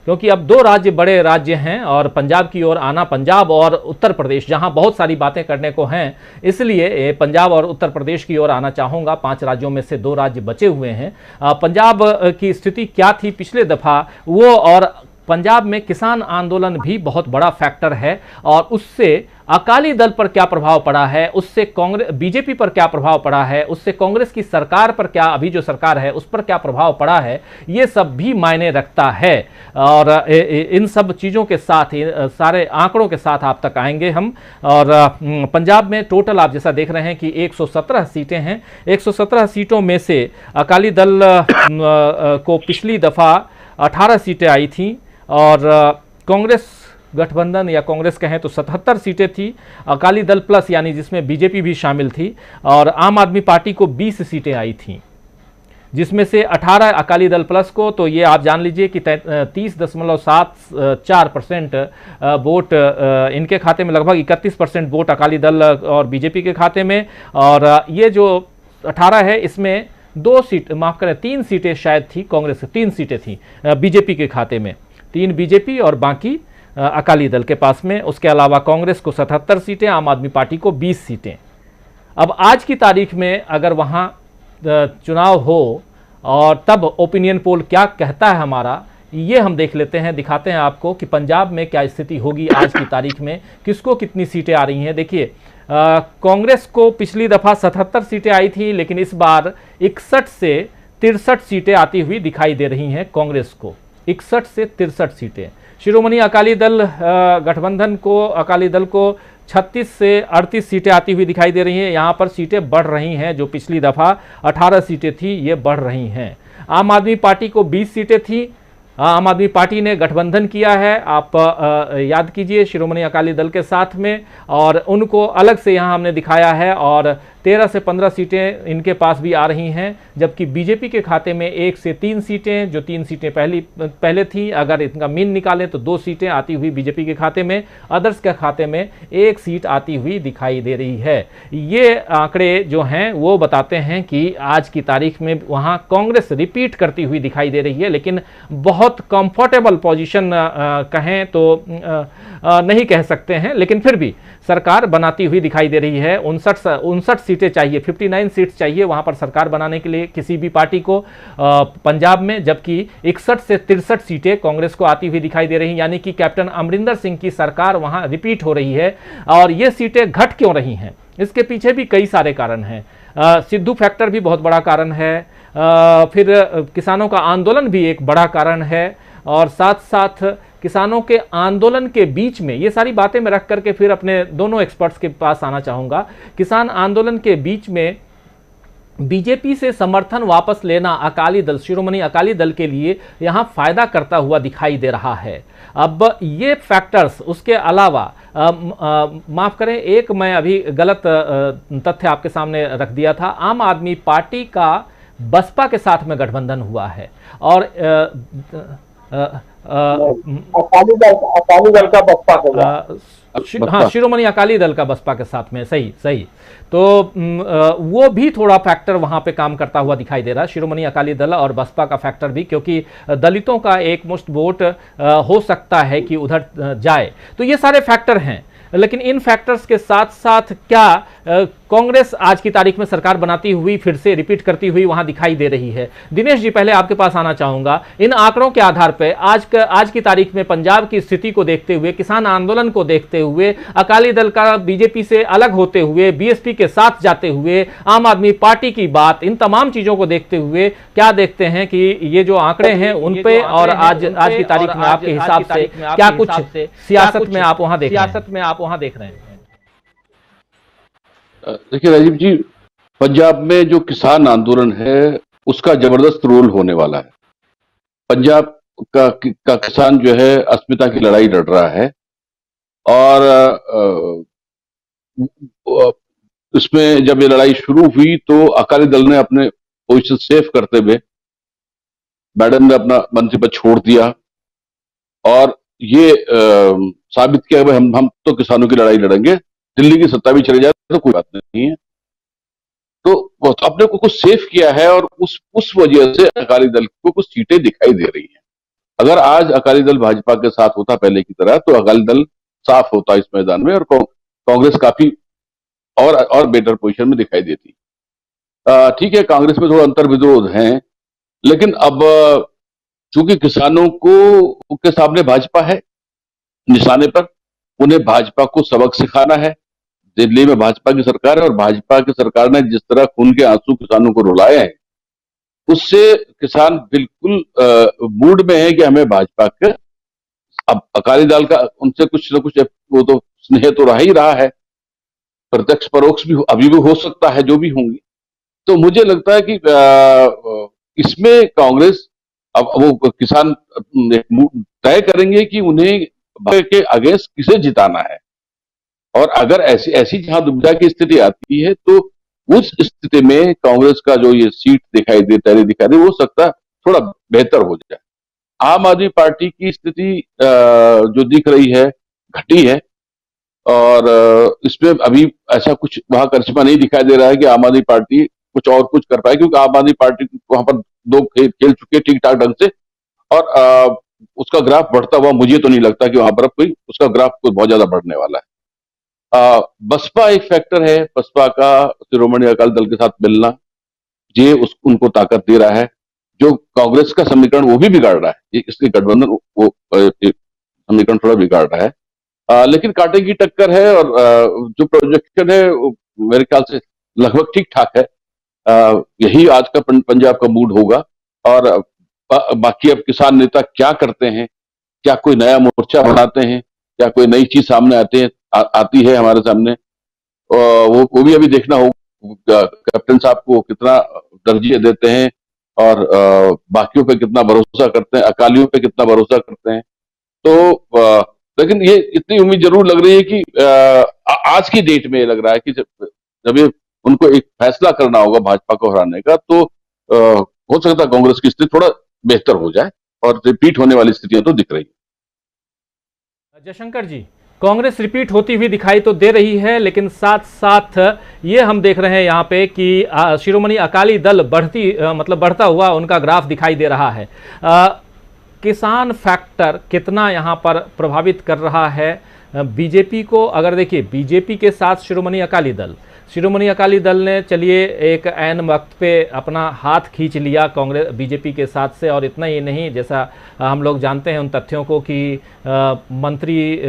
क्योंकि अब दो राज्य बड़े राज्य हैं और पंजाब की ओर आना, पंजाब और उत्तर प्रदेश जहां बहुत सारी बातें करने को हैं, इसलिए पंजाब और उत्तर प्रदेश की ओर आना चाहूँगा। 5 राज्यों में से 2 राज्य बचे हुए हैं। पंजाब की स्थिति क्या थी पिछले दफ़ा, वो और पंजाब में किसान आंदोलन भी बहुत बड़ा फैक्टर है और उससे अकाली दल पर क्या प्रभाव पड़ा है, उससे कांग्रेस बीजेपी पर क्या प्रभाव पड़ा है, उससे कांग्रेस की सरकार पर क्या, अभी जो सरकार है उस पर क्या प्रभाव पड़ा है, ये सब भी मायने रखता है। और इन सब चीज़ों के साथ, सारे आंकड़ों के साथ आप तक आएंगे हम। और पंजाब में टोटल आप जैसा देख रहे हैं कि 117 सीटें हैं। 117 सीटों में से अकाली दल को पिछली दफ़ा 18 सीटें आई थी और कांग्रेस गठबंधन या कांग्रेस कहें तो 77 सीटें थी। अकाली दल प्लस यानी जिसमें बीजेपी भी शामिल थथी और आम आदमी पार्टी को 20 सीटें आई थीं, जिसमें से 18 अकाली दल प्लस को, तो ये आप जान लीजिए कि 30.74% वोट इनके खाते में, लगभग 31% वोट अकाली दल और बीजेपी के खाते में। और ये जो 18 है इसमें 2 सीट, माफ करें 3 सीटें शायद थी कांग्रेस, 3 सीटें थी बीजेपी के खाते में, 3 बीजेपी और बाकी अकाली दल के पास में। उसके अलावा कांग्रेस को 77 सीटें, आम आदमी पार्टी को 20 सीटें। अब आज की तारीख में अगर वहाँ चुनाव हो और तब ओपिनियन पोल क्या कहता है हमारा, ये हम देख लेते हैं, दिखाते हैं आपको कि पंजाब में क्या स्थिति होगी आज की तारीख में, किसको कितनी सीटें आ रही हैं। देखिए कांग्रेस को पिछली दफ़ा 77 सीटें आई थी, लेकिन इस बार 61 से 63 सीटें आती हुई दिखाई दे रही हैं कांग्रेस को, 61 से 63 सीटें। शिरोमणि अकाली दल गठबंधन को, अकाली दल को 36 से 38 सीटें आती हुई दिखाई दे रही हैं। यहाँ पर सीटें बढ़ रही हैं, जो पिछली दफ़ा 18 सीटें थी ये बढ़ रही हैं। आम आदमी पार्टी को 20 सीटें थी, आम आदमी पार्टी ने गठबंधन किया है, आप याद कीजिए, शिरोमणि अकाली दल के साथ में, और उनको अलग से यहाँ हमने दिखाया है। और 13 से 15 सीटें इनके पास भी आ रही हैं, जबकि बीजेपी के खाते में 1 से 3 सीटें, जो 3 सीटें पहले थी, अगर इनका मीन निकालें तो 2 सीटें आती हुई बीजेपी के खाते में, अदर्स के खाते में 1 सीट आती हुई दिखाई दे रही है। ये आंकड़े जो हैं वो बताते हैं कि आज की तारीख में वहाँ कांग्रेस रिपीट करती हुई दिखाई दे रही है, लेकिन बहुत कंफर्टेबल पोजीशन कहें तो नहीं कह सकते हैं, लेकिन फिर भी सरकार बनाती हुई दिखाई दे रही है। 59 सीटें चाहिए, 59 सीट्स चाहिए वहां पर सरकार बनाने के लिए किसी भी पार्टी को पंजाब में, जबकि 61 से 63 सीटें कांग्रेस को आती हुई दिखाई दे रही हैं, यानी कि कैप्टन अमरिंदर सिंह की सरकार वहां रिपीट हो रही है। और ये सीटें घट क्यों रही हैं, इसके पीछे भी कई सारे कारण हैं। सिद्धू फैक्टर भी बहुत बड़ा कारण है, फिर किसानों का आंदोलन भी एक बड़ा कारण है, और साथ साथ किसानों के आंदोलन के बीच में, ये सारी बातें मैं रख करके फिर अपने दोनों एक्सपर्ट्स के पास आना चाहूँगा। किसान आंदोलन के बीच में बीजेपी से समर्थन वापस लेना अकाली दल, शिरोमणि अकाली दल के लिए यहाँ फायदा करता हुआ दिखाई दे रहा है। अब ये फैक्टर्स, उसके अलावा माफ करें, एक मैं अभी गलत तथ्य आपके सामने रख दिया था। आम आदमी पार्टी का बसपा के साथ में गठबंधन हुआ है और अकाली दल का बसपा होगा। हाँ, शिरोमणि अकाली दल का बसपा के साथ में, सही सही। तो वो भी थोड़ा फैक्टर वहां पे काम करता हुआ दिखाई दे रहा है, शिरोमणि अकाली दल और बसपा का फैक्टर भी, क्योंकि दलितों का एक मुश्त वोट हो सकता है कि उधर जाए। तो ये सारे फैक्टर हैं, लेकिन इन फैक्टर्स के साथ साथ क्या कांग्रेस आज की तारीख में सरकार बनाती हुई, फिर से रिपीट करती हुई वहां दिखाई दे रही है। दिनेश जी, पहले आपके पास आना चाहूंगा। इन आंकड़ों के आधार पर आज की तारीख में पंजाब की स्थिति को देखते हुए, किसान आंदोलन को देखते हुए, अकाली दल का बीजेपी से अलग होते हुए, बीएसपी के साथ जाते हुए, आम आदमी पार्टी की बात, इन तमाम चीजों को देखते हुए क्या देखते हैं कि ये जो आंकड़े हैं उन पे, और आज की तारीख में आपके हिसाब से क्या कुछ सियासत में आप वहां देख रहे हैं? देखिए राजीव जी, पंजाब में जो किसान आंदोलन है उसका जबरदस्त रोल होने वाला है। पंजाब का किसान जो है अस्मिता की लड़ाई लड़ रहा है, और इसमें जब ये लड़ाई शुरू हुई तो अकाली दल ने अपने पोजीशन सेफ करते हुए मैडम ने अपना मंत्री पद छोड़ दिया और ये साबित किया कि हम तो किसानों की लड़ाई लड़ेंगे, दिल्ली की सत्ता भी चले जाए तो कोई बात नहीं है। तो अपने को कुछ सेफ किया है और उस वजह से अकाली दल को कुछ सीटें दिखाई दे रही हैं। अगर आज अकाली दल भाजपा के साथ होता पहले की तरह तो अकाली दल साफ होता इस मैदान में, और कांग्रेस काफी और बेटर पोजीशन में दिखाई देती। ठीक है, कांग्रेस में थोड़ा अंतर विरोध है, लेकिन अब चूंकि किसानों को के सामने भाजपा है निशाने पर, उन्हें भाजपा को सबक सिखाना है। दिल्ली में भाजपा की सरकार है और भाजपा की सरकार ने जिस तरह खून के आंसू किसानों को रुलाए हैं, उससे किसान बिल्कुल मूड में है कि हमें भाजपा के, अब अकाली दल का उनसे कुछ न कुछ वो तो स्नेह तो रहा ही रहा है, प्रत्यक्ष परोक्ष भी अभी भी हो सकता है, जो भी होंगी। तो मुझे लगता है कि इसमें कांग्रेस, अब वो किसान तय करेंगे कि उन्हें के अगेंस्ट किसे जिताना है, और अगर ऐसी ऐसी जहां दुविधा की स्थिति आती है तो उस स्थिति में कांग्रेस का जो ये सीट दिखाई दे, तैयारी दिखाई दे, हो सकता है थोड़ा बेहतर हो जाए। आम आदमी पार्टी की स्थिति जो दिख रही है घटी है, और इसमें अभी ऐसा कुछ वहां करिश्मा नहीं दिखाई दे रहा है कि आम आदमी पार्टी कुछ और कुछ कर पाए, क्योंकि आम आदमी पार्टी वहां पर दो खेल चुके ठीक ठाक ढंग से, और उसका ग्राफ बढ़ता हुआ मुझे तो नहीं लगता कि वहां पर कोई उसका ग्राफ कोई बहुत ज्यादा बढ़ने वाला है। बसपा एक फैक्टर है, बसपा का शिरोमणि अकाली दल के साथ मिलना, ये उनको ताकत दे रहा है। जो कांग्रेस का समीकरण वो भी बिगाड़ रहा है, इसके गठबंधन वो समीकरण थोड़ा बिगाड़ रहा है। लेकिन कांटे की टक्कर है, और जो प्रोजेक्शन है मेरे ख्याल से लगभग ठीक ठाक है। यही आज का पंजाब का मूड होगा, और बाकी अब किसान नेता क्या करते हैं, क्या कोई नया मोर्चा बनाते हैं, क्या कोई नई चीज सामने आती है हमारे सामने, वो भी अभी देखना होगा। कैप्टन साहब को कितना तरजीह देते हैं, और बाकियों पे कितना भरोसा करते हैं, अकालियों पे कितना भरोसा करते हैं। तो लेकिन ये इतनी उम्मीद जरूर लग रही है कि आज की डेट में ये लग रहा है कि जब ये उनको एक फैसला करना होगा भाजपा को हराने का, तो हो सकता है कांग्रेस की स्थिति थोड़ा बेहतर हो जाए, और रिपीट होने वाली स्थितियां तो दिख रही है। जयशंकर जी, कांग्रेस रिपीट होती हुई दिखाई तो दे रही है, लेकिन साथ साथ ये हम देख रहे हैं यहाँ पे कि शिरोमणि अकाली दल मतलब बढ़ता हुआ उनका ग्राफ दिखाई दे रहा है। किसान फैक्टर कितना यहाँ पर प्रभावित कर रहा है बीजेपी को? अगर देखिए, बीजेपी के साथ शिरोमणि अकाली दल ने चलिए एक ऐन वक्त पे अपना हाथ खींच लिया कांग्रेस बीजेपी के साथ से, और इतना ही नहीं, जैसा हम लोग जानते हैं उन तथ्यों को कि मंत्री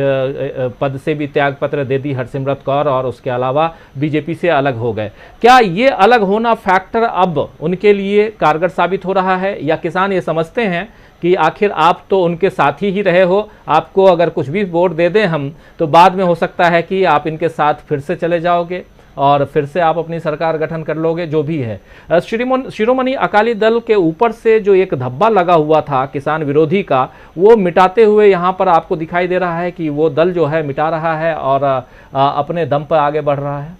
पद से भी त्यागपत्र दे दी हरसिमरत कौर, और उसके अलावा बीजेपी से अलग हो गए। क्या ये अलग होना फैक्टर अब उनके लिए कारगर साबित हो रहा है, या किसान ये समझते हैं कि आखिर आप तो उनके साथी ही रहे हो, आपको अगर कुछ भी वोट दे दें हम, तो बाद में हो सकता है कि आप इनके साथ फिर से चले जाओगे और फिर से आप अपनी सरकार गठन कर लोगे, जो भी है। शिरोमणि अकाली दल के ऊपर से जो एक धब्बा लगा हुआ था किसान विरोधी का, वो मिटाते हुए यहाँ पर आपको दिखाई दे रहा है कि वो दल जो है मिटा रहा है और अपने दम पर आगे बढ़ रहा है।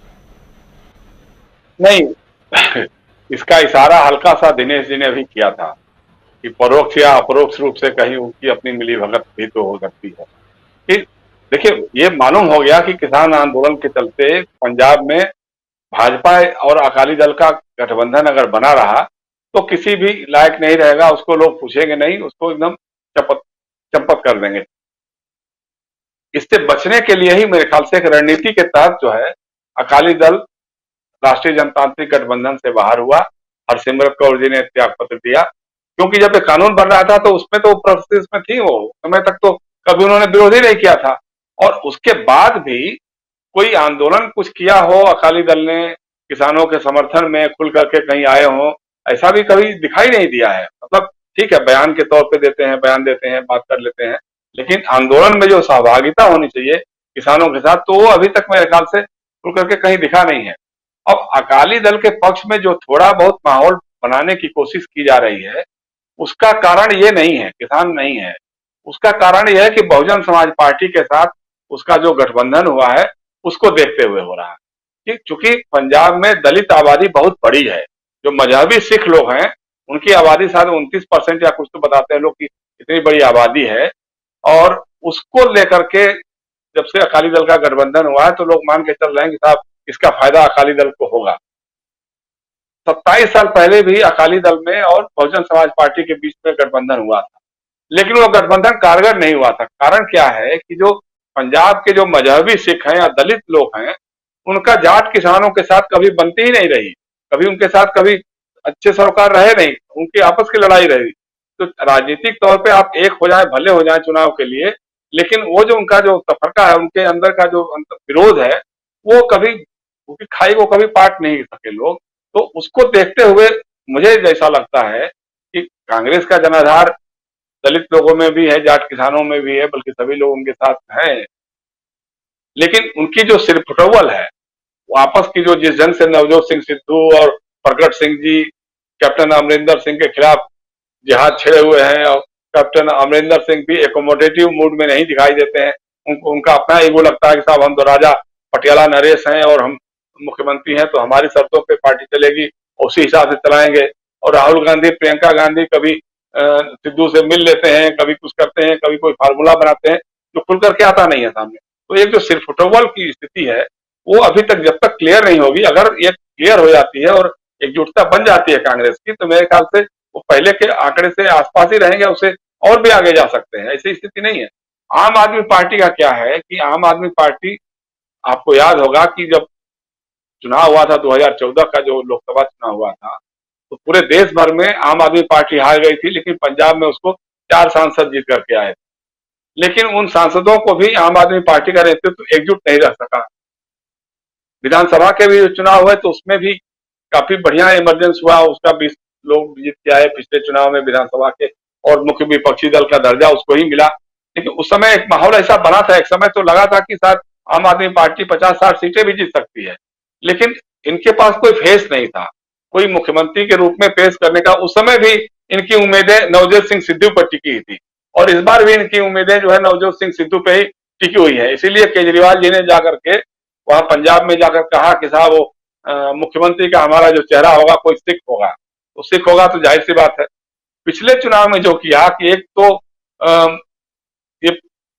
नहीं, इसका इशारा हल्का सा दिनेश जी ने भी किया था कि परोक्ष या अपरोक्ष रूप से कहीं उनकी अपनी मिलीभगत भी तो हो सकती है। कि देखिए, ये मालूम हो गया कि किसान आंदोलन के चलते पंजाब में भाजपा और अकाली दल का गठबंधन अगर बना रहा तो किसी भी लायक नहीं रहेगा, उसको लोग पूछेंगे नहीं, उसको एकदम चंपत कर देंगे। इससे बचने के लिए ही मेरे ख्याल से एक रणनीति के तहत जो है अकाली दल राष्ट्रीय जनतांत्रिक गठबंधन से बाहर हुआ। हरसिमरत कौर जी ने त्यागपत्र दिया, क्योंकि जब ये कानून बन रहा था तो उसमें तो प्रोसेस में थी, वो समय तक तो कभी उन्होंने विरोध ही नहीं किया था। और उसके बाद भी कोई आंदोलन कुछ किया हो अकाली दल ने किसानों के समर्थन में, खुल करके कहीं आए हो, ऐसा भी कभी दिखाई नहीं दिया है। मतलब ठीक है, बयान के तौर पे देते हैं, बयान देते हैं, बात कर लेते हैं, लेकिन आंदोलन में जो सहभागिता होनी चाहिए किसानों के साथ, तो वो अभी तक मेरे ख्याल से खुल करके कहीं दिखा नहीं है। अब अकाली दल के पक्ष में जो थोड़ा बहुत माहौल बनाने की कोशिश की जा रही है, उसका कारण ये नहीं है, किसान नहीं है, उसका कारण यह है कि बहुजन समाज पार्टी के साथ उसका जो गठबंधन हुआ है उसको देखते हुए हो रहा है। चूंकि पंजाब में दलित आबादी बहुत बड़ी है, जो मजहबी सिख लोग हैं उनकी आबादी शायद 29% या कुछ तो बताते हैं लोग कि इतनी बड़ी आबादी है, और उसको लेकर के जब से अकाली दल का गठबंधन हुआ है तो लोग मान के चल रहे हैं कि साहब इसका फायदा अकाली दल को होगा। 27 साल पहले भी अकाली दल में और बहुजन समाज पार्टी के बीच में गठबंधन हुआ था, लेकिन वो गठबंधन कारगर नहीं हुआ था। कारण क्या है कि जो पंजाब के जो मजहबी सिख हैं या दलित लोग हैं, उनका जाट किसानों के साथ कभी बनती ही नहीं रही, कभी उनके साथ कभी अच्छे सरोकार रहे नहीं, उनकी आपस की लड़ाई रही। तो राजनीतिक तौर पे आप एक हो जाए, भले हो जाए चुनाव के लिए, लेकिन वो जो उनका जो तफरका है, उनके अंदर का जो विरोध है, वो कभी उनकी खाई को कभी पाट नहीं सके लोग। तो उसको देखते हुए मुझे जैसा लगता है कि कांग्रेस का जनाधार दलित लोगों में भी है, जाट किसानों में भी है, बल्कि सभी लोग उनके साथ हैं। लेकिन उनकी जो सिरफुटौल है, वो आपस की जो जिस जंग से नवजोत सिंह सिद्धू और प्रगट सिंह जी कैप्टन अमरिंदर सिंह के खिलाफ जिहाद छेड़े हुए हैं, और कैप्टन अमरिंदर सिंह भी एकोमोडेटिव मूड में नहीं दिखाई देते हैं। उनको उनका अपना ईगो लगता है कि साहब हम तो राजा पटियाला नरेश हैं और हम मुख्यमंत्री हैं, तो हमारी शर्तों पे पार्टी चलेगी, उसी हिसाब से चलाएंगे। और राहुल गांधी, प्रियंका गांधी कभी सिद्धू से मिल लेते हैं, कभी कुछ करते हैं, कभी कोई फार्मूला बनाते हैं जो खुल करके आता नहीं है सामने। तो एक जो सिरफुटौल की स्थिति है, वो अभी तक जब तक क्लियर नहीं होगी, अगर ये क्लियर हो जाती है और एकजुटता बन जाती है कांग्रेस की, तो मेरे ख्याल से वो पहले के आंकड़े से आसपास ही रहेंगे, उससे और भी आगे जा सकते हैं। ऐसी स्थिति नहीं है। आम आदमी पार्टी का क्या है कि आम आदमी पार्टी, आपको याद होगा कि जब चुनाव हुआ था 2014 का, जो लोकसभा चुनाव हुआ था, तो पूरे देश भर में आम आदमी पार्टी हार गई थी, लेकिन पंजाब में उसको 4 सांसद जीत करके आए। लेकिन उन सांसदों को भी आम आदमी पार्टी का नेतृत्व एकजुट नहीं रह सका। विधानसभा के भी चुनाव हुए तो उसमें भी काफी बढ़िया इमरजेंस हुआ, उसका 20 लोग जीत के आए पिछले चुनाव में विधानसभा के, और मुख्य विपक्षी दल का दर्जा उसको ही मिला। लेकिन उस समय एक माहौल ऐसा बना था, एक समय तो लगा था कि शायद आम आदमी पार्टी 50-60 सीटें भी जीत सकती है, लेकिन इनके पास कोई फेस नहीं था, कोई मुख्यमंत्री के रूप में पेश करने का। उस समय भी इनकी उम्मीदें नवजोत सिंह सिद्धू पर टिकी हुई थी, और इस बार भी इनकी उम्मीदें जो है नवजोत सिंह सिद्धू पे ही टिकी हुई है। इसीलिए केजरीवाल जी ने जाकर के वहां पंजाब में जाकर कहा कि साहब वो मुख्यमंत्री का हमारा जो चेहरा होगा कोई सिख होगा, तो सिख होगा तो जाहिर सी बात है। पिछले चुनाव में जो किया कि एक तो ये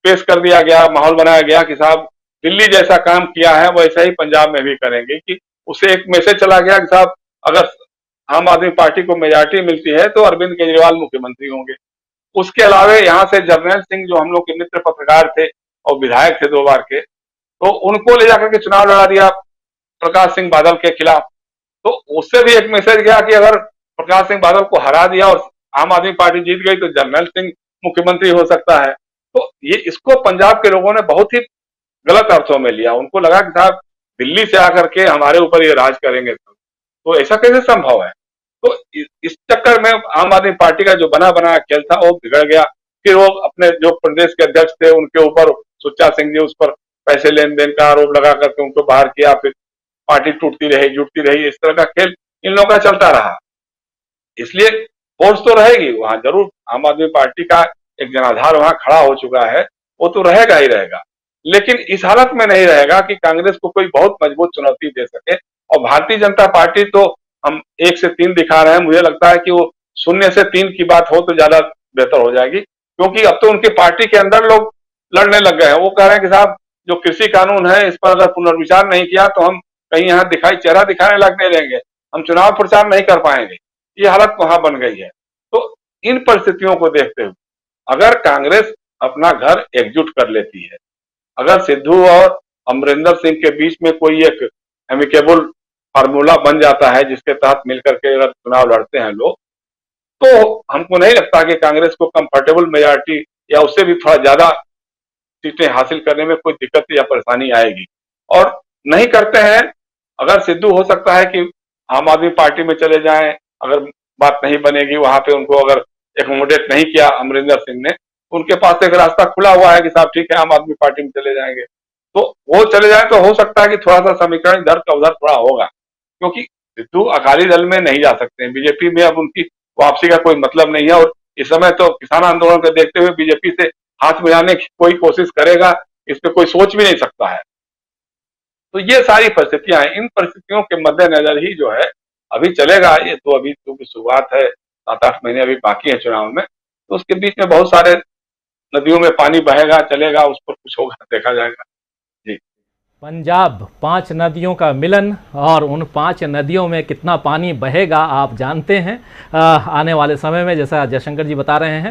पेश कर दिया गया, माहौल बनाया गया कि साहब दिल्ली जैसा काम किया है वैसा ही पंजाब में भी करेंगे, कि उसे एक मैसेज चला गया कि साहब अगर आम आदमी पार्टी को मेजॉरिटी मिलती है तो अरविंद केजरीवाल मुख्यमंत्री होंगे। उसके अलावा यहाँ से जर्नैल सिंह जो हम लोग के मित्र पत्रकार थे और विधायक थे 2 बार के, तो उनको ले जाकर के चुनाव लड़ा दिया प्रकाश सिंह बादल के खिलाफ। तो उससे भी एक मैसेज गया कि अगर प्रकाश सिंह बादल को हरा दिया और आम आदमी पार्टी जीत गई तो जर्नैल सिंह मुख्यमंत्री हो सकता है। तो ये इसको पंजाब के लोगों ने बहुत ही गलत अर्थों में लिया। उनको लगा कि साहब दिल्ली से आकर के हमारे ऊपर ये राज करेंगे, तो ऐसा कैसे संभव है। तो इस चक्कर में आम आदमी पार्टी का जो बना बनाया खेल था वो बिगड़ गया। फिर वो अपने जो प्रदेश के अध्यक्ष थे उनके ऊपर, सुच्चा सिंह जी, उस पर पैसे लेन देन का आरोप लगा करके उनको बाहर किया, फिर पार्टी टूटती रही, जुटती रही। इस तरह का खेल इन लोगों का चलता रहा। इसलिए फोर्स तो रहेगी वहां जरूर, आम आदमी पार्टी का एक जनाधार वहां खड़ा हो चुका है, वो तो रहेगा ही रहेगा, लेकिन इस हालत में नहीं रहेगा कि कांग्रेस को कोई बहुत मजबूत चुनौती दे सके। और भारतीय जनता पार्टी तो हम 1 से 3 दिखा रहे हैं, मुझे लगता है कि वो 0 से 3 की बात हो तो ज्यादा बेहतर हो जाएगी, क्योंकि अब तो उनकी पार्टी के अंदर लोग लड़ने लग गए हैं। वो कह रहे हैं कि साहब जो कृषि कानून है इस पर अगर पुनर्विचार नहीं किया तो हम कहीं यहाँ चेहरा दिखाने लगने रहेंगे, हम चुनाव प्रचार नहीं कर पाएंगे। ये हालत वहां बन गई है। तो इन परिस्थितियों को देखते हुए अगर कांग्रेस अपना घर एकजुट कर लेती है, अगर सिद्धू और अमरिंदर सिंह के बीच में कोई एक एमिकेबल फार्मूला बन जाता है जिसके तहत मिलकर के अगर चुनाव लड़ते हैं लोग, तो हमको नहीं लगता कि कांग्रेस को कंफर्टेबल मेजॉरिटी या उससे भी थोड़ा ज्यादा सीटें हासिल करने में कोई दिक्कत या परेशानी आएगी। और नहीं करते हैं, अगर सिद्धू हो सकता है कि आम आदमी पार्टी में चले जाएं, अगर बात नहीं बनेगी वहां पे, उनको अगर एकोमोडेट नहीं किया अमरिंदर सिंह ने, उनके पास एक रास्ता खुला हुआ है कि साहब ठीक है आम आदमी पार्टी में चले जाएंगे, तो वो चले जाए तो हो सकता है कि थोड़ा सा समीकरण इधर का उधर थोड़ा होगा, क्योंकि सिद्धू अकाली दल में नहीं जा सकते हैं। बीजेपी में अब उनकी वापसी का कोई मतलब नहीं है, और इस समय तो किसान आंदोलन को देखते हुए बीजेपी से हाथ मिलाने की कोई कोशिश करेगा, इस पे कोई सोच भी नहीं सकता है। तो ये सारी परिस्थितियां हैं, इन परिस्थितियों के मद्देनजर ही जो है अभी चलेगा। ये तो अभी तो शुरुआत है, 7-8 महीने अभी बाकी है चुनाव में, तो उसके बीच में बहुत सारे नदियों में पानी बहेगा, चलेगा, उस पर कुछ होगा, देखा जाएगा। जी। पंजाब 5 नदियों का मिलन, और उन 5 नदियों में कितना पानी बहेगा आप जानते हैं आने वाले समय में, जैसा जयशंकर जी बता रहे हैं।